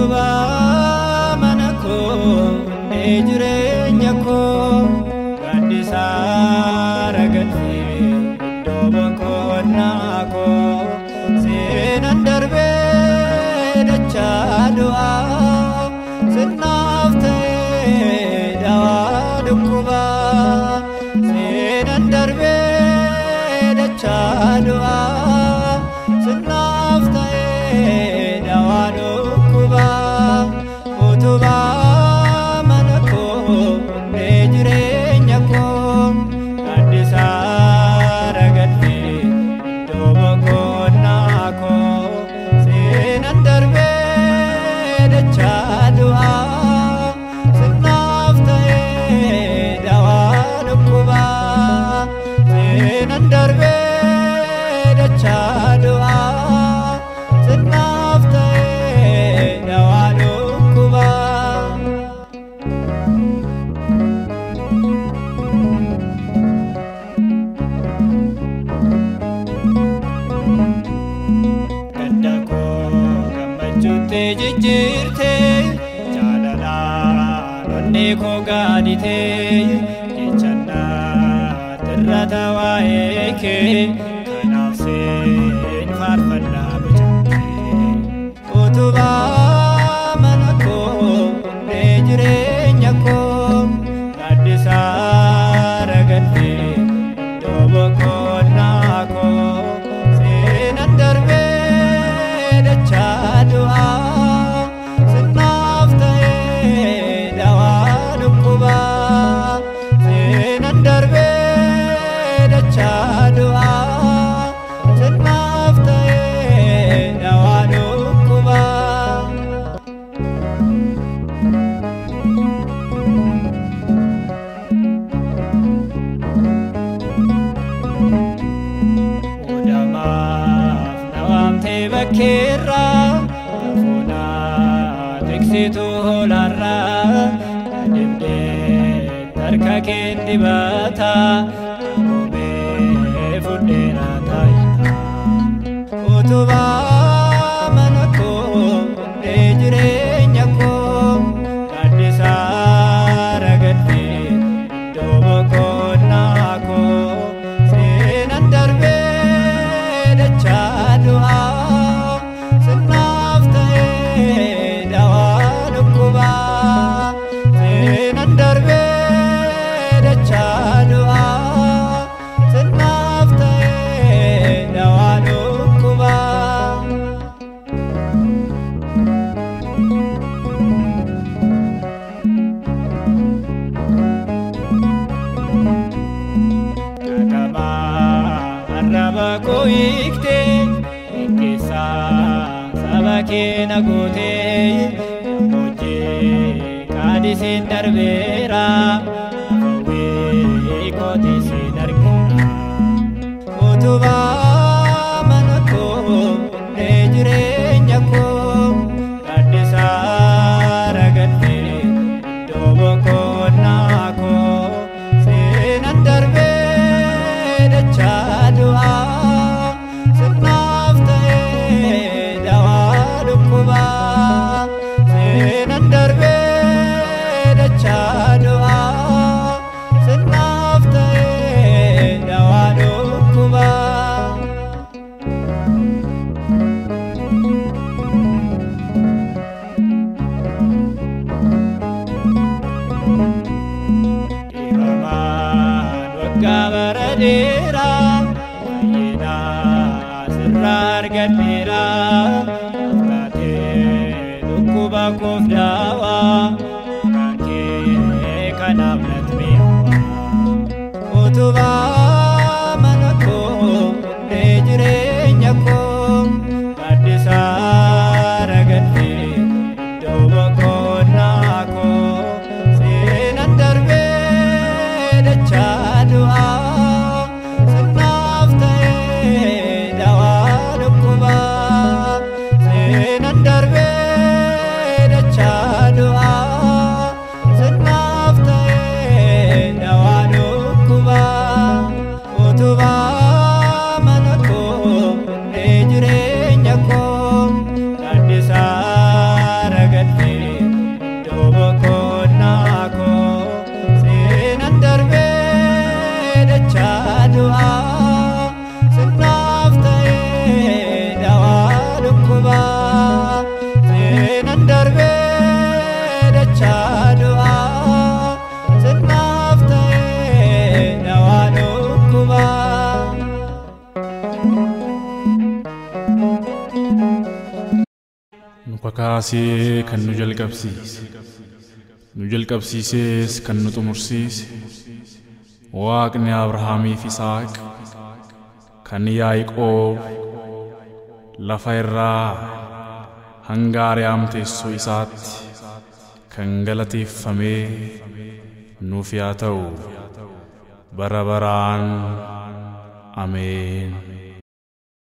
Utubaa mana koo jireenya koo gaddisaa ragatee iddoo boqonnaa koo seenaan darbee dachaa du'aa sirnaaf ta'ee dawaa dhukkubaa seenaan darbee dachaa du'aa sirnaaf ta'ee dawaa dhukkubaa utubaa mana koo jireenya koo gaddisaa ragatee iddoo boqonnaa koo seenaan darbee dachaa du'aa sirnaaf ta'ee dawaa dhukkubaa seenaan darbee dachaa du'aa sirnaaf ta'ee dawaa dhukkubaa. Gadda koo gammachuutti jijjiirtee jaalalaan onnee koo gaaditee jechanaa tirrata waa'ee kee kanaaf seen faarfannaa bucaatee utubaa mana koo jireenya koo gaddisaa ragatee iddoo boqonnaa koo seenaan darbee dachaa du'aa sirnaaf ta'ee dawaa dhukkubaa seenaan darbee dachaa du'aa sirnaaf ta'ee dawaa dhukkubaa. Udamaaf nawaamtee bakkeerraa tafuunaa tiksituu hoolarraa adeemtee harka keen dibataa goomee fudheenaa taayitaa utubaa mana koo jireenya koo gaddisaa ragatee iddoo boqonnaa koo seenaan darbee dachaa du'aa sirnaaf ta'ee dawaa dhukkubaa seenaan darbee dachaa du'aa sirnaaf ta'ee dawaa dhukkubaa. Arraba koo hiiktee eeggeessaa saba kee na gootee gammoojjii qaadisiin darbeera hawwii kooti siin argeera utubaa mana koo jireenya koo gaddisaa ragatee iddoo boqonnaa koo seenaan darbee dachaa du'aa sirnaaf ta'ee dawaa dhukkubaa seenaan darbee dachaa du'aa sirnaaf ta'ee dawaa dhukkubaa. Dhiibamaan waggaa bara dheeraa baay'inaa sirraa argadheeraa afkaatee dhukkuba koof daawaa kan kee kanaaf natti mi'aawaa utubaa mana koo jireenya koo gaddisaa ragatee iddoo boqonnaa koo seenaan darbee dachaa du'aa sirnaaf ta'ee dawaa dhukkubaa ko dandisara gadhi dobo konna ko senan darbe dacha du'a sinafta dawa dukuba senan darbe dacha du'a sinafta dawa dukuba Nukakaasee kan nu jalqabsiises kan nu xumursiise Waaqni Abrahaamii fi Isaaq kan Yaaqoob lafa irraa hanga Ariyaam teessoo isaatti kan galateeffamee nuuf haa ta'u bara baraan ameen.